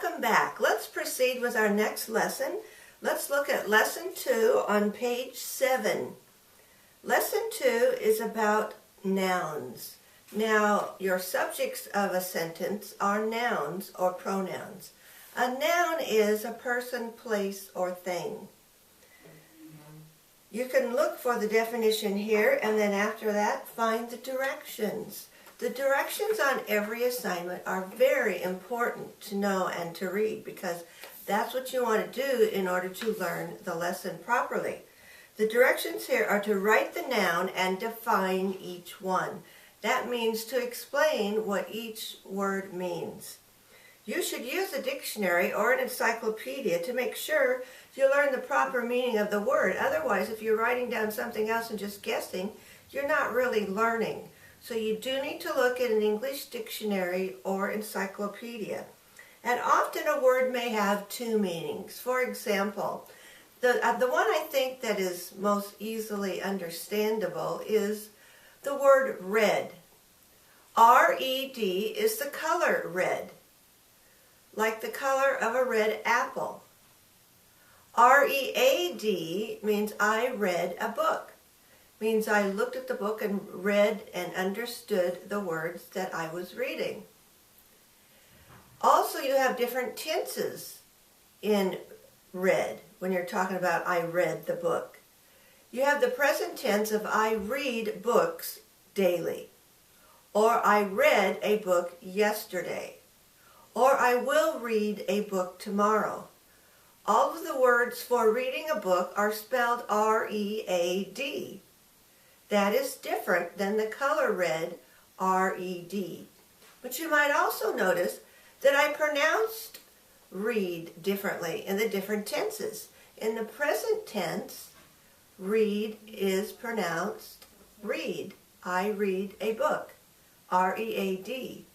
welcome back. Let's proceed with our next lesson. Let's look at Lesson 2 on page 7. Lesson 2 is about nouns. Now, your subjects of a sentence are nouns or pronouns. A noun is a person, place, or thing. You can look for the definition here, and then after that, find the directions. The directions on every assignment are very important to know and to read because that's what you want to do in order to learn the lesson properly. The directions here are to write the noun and define each one. That means to explain what each word means. You should use a dictionary or an encyclopedia to make sure you learn the proper meaning of the word. Otherwise, if you're writing down something else and just guessing, you're not really learning. So you do need to look at an English dictionary or encyclopedia. And often a word may have two meanings. For example, the one I think that is most easily understandable is the word red. R-E-D is the color red, like the color of a red apple. R-E-A-D means I read a book. Means I looked at the book and read and understood the words that I was reading. Also, you have different tenses in read when you're talking about I read the book. You have the present tense of I read books daily, or I read a book yesterday, or I will read a book tomorrow. All of the words for reading a book are spelled R-E-A-D. That is different than the color red, R-E-D. But you might also notice that I pronounced read differently in the different tenses. In the present tense, read is pronounced read. I read a book, R-E-A-D.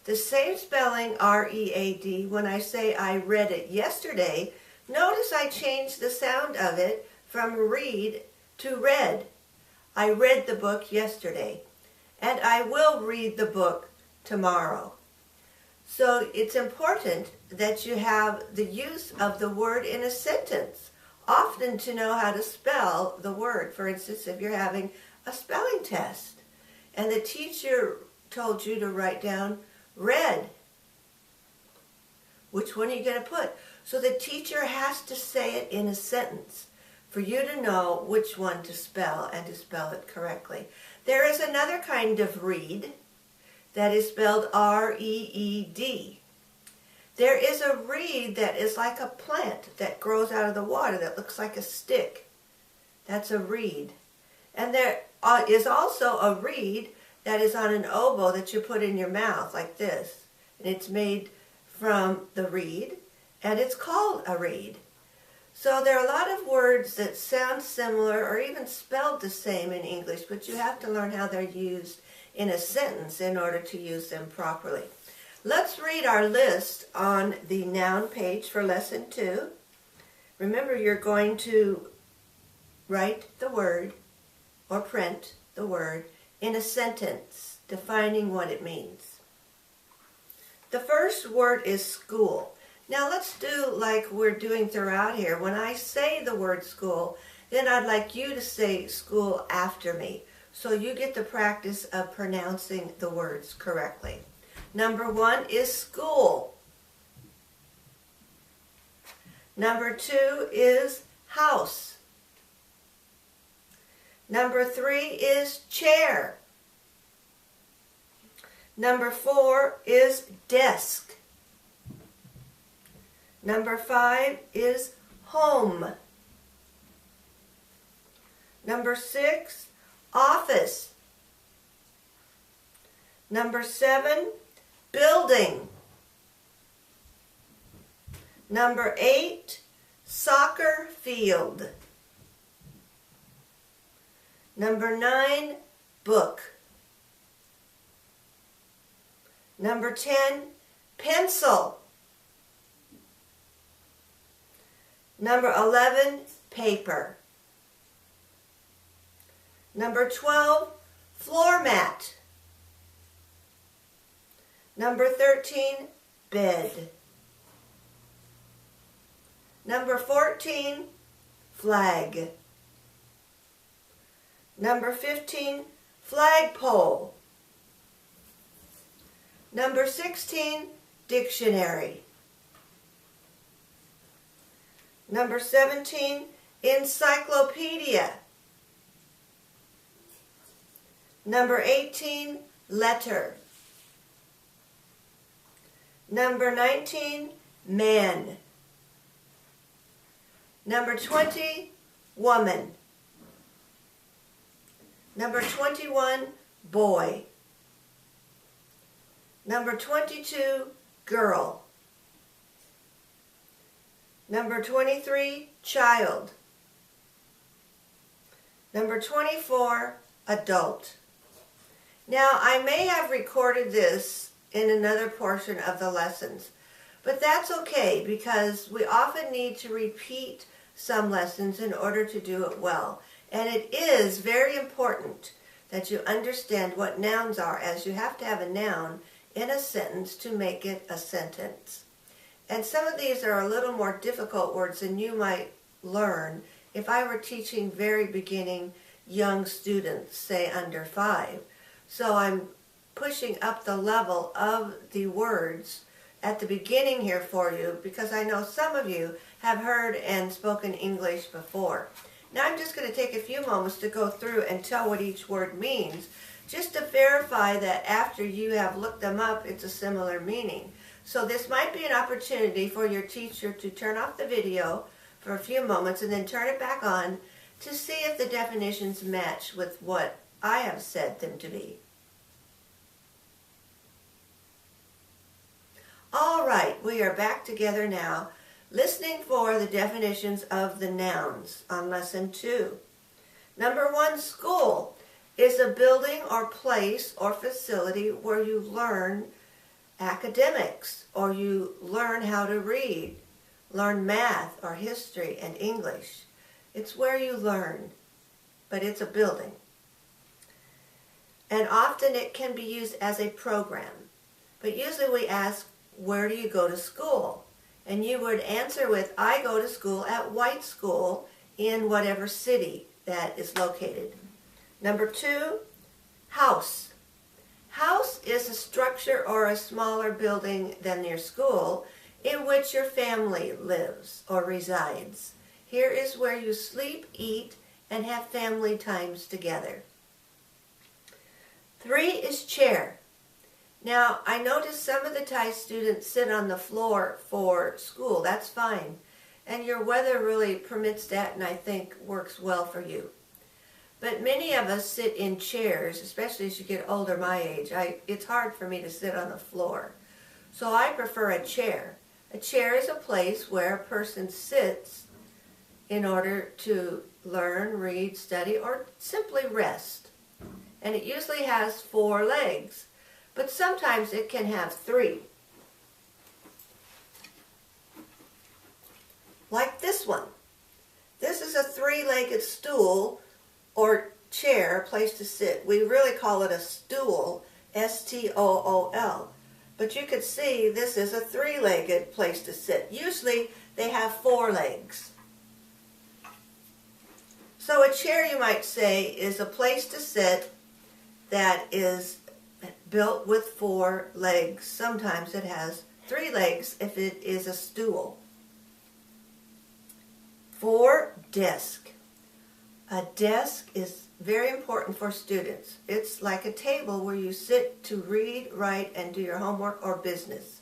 The same spelling, R-E-A-D, when I say I read it yesterday, notice I changed the sound of it from read to read. I read the book yesterday, and I will read the book tomorrow. So it's important that you have the use of the word in a sentence, often to know how to spell the word. For instance, if you're having a spelling test, and the teacher told you to write down read, which one are you going to put? So the teacher has to say it in a sentence for you to know which one to spell and to spell it correctly. There is another kind of read that is spelled R-E-E-D. There is a reed that is like a plant that grows out of the water that looks like a stick. That's a reed. And there is also a reed that is on an oboe that you put in your mouth like this. And it's made from the reed, and it's called a reed. So there are a lot of words that sound similar or even spelled the same in English, but you have to learn how they're used in a sentence in order to use them properly. Let's read our list on the noun page for Lesson 2. Remember, you're going to write the word or print the word in a sentence, defining what it means. The first word is school. Now let's do like we're doing throughout here. When I say the word school, then I'd like you to say school after me, so you get the practice of pronouncing the words correctly. Number 1 is school. Number 2 is house. Number 3 is chair. Number 4 is desk. Number 5 is home. Number 6, office. Number 7, building. Number 8, soccer field. Number 9, book. Number 10, pencil. Number 11, paper. Number 12, floor mat. Number 13, bed. Number 14, flag. Number 15, flagpole. Number 16, dictionary. Number 17, encyclopedia. Number 18, letter. Number 19, man. Number 20, woman. Number 21, boy. Number 22, girl. Number 23, child. Number 24, adult. Now, I may have recorded this in another portion of the lessons, but that's okay because we often need to repeat some lessons in order to do it well. And it is very important that you understand what nouns are, as you have to have a noun in a sentence to make it a sentence. And some of these are a little more difficult words than you might learn if I were teaching very beginning young students, say under 5. So I'm pushing up the level of the words at the beginning here for you because I know some of you have heard and spoken English before. Now I'm just going to take a few moments to go through and tell what each word means, just to verify that after you have looked them up, it's a similar meaning. So this might be an opportunity for your teacher to turn off the video for a few moments and then turn it back on to see if the definitions match with what I have said them to be. All right, we are back together now, listening for the definitions of the nouns on lesson 2. Number 1, school is a building or place or facility where you learn academics, or you learn how to read, learn math or history and English. It's where you learn, but it's a building. And often it can be used as a program. But usually we ask, where do you go to school? And you would answer with, I go to school at White School in whatever city that is located. Number 2, house. House is a structure or a smaller building than your school in which your family lives or resides. Here is where you sleep, eat, and have family times together. 3 is chair. Now, I notice some of the Thai students sit on the floor for school. That's fine. And your weather really permits that and I think works well for you. But many of us sit in chairs, especially as you get older, my age. It's hard for me to sit on the floor. So I prefer a chair. A chair is a place where a person sits in order to learn, read, study, or simply rest. And it usually has 4 legs, but sometimes it can have 3. Like this one. This is a 3-legged stool or chair, a place to sit. We really call it a stool, S-T-O-O-L. But you could see this is a 3-legged place to sit. Usually they have 4 legs. So a chair, you might say, is a place to sit that is built with 4 legs. Sometimes it has 3 legs if it is a stool. 4, desk. A desk is very important for students. It's like a table where you sit to read, write, and do your homework or business.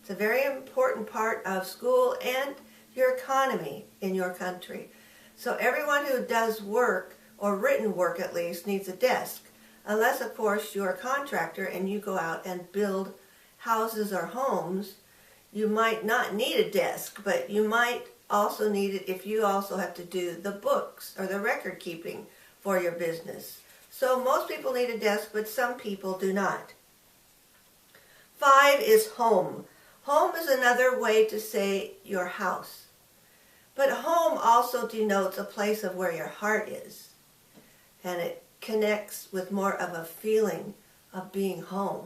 It's a very important part of school and your economy in your country. So everyone who does work, or written work at least, needs a desk. Unless, of course, you're a contractor and you go out and build houses or homes, you might not need a desk, but you might also need it if you also have to do the books or the record keeping for your business. So most people need a desk, but some people do not. 5 is home. Home is another way to say your house. But home also denotes a place of where your heart is. And it connects with more of a feeling of being home.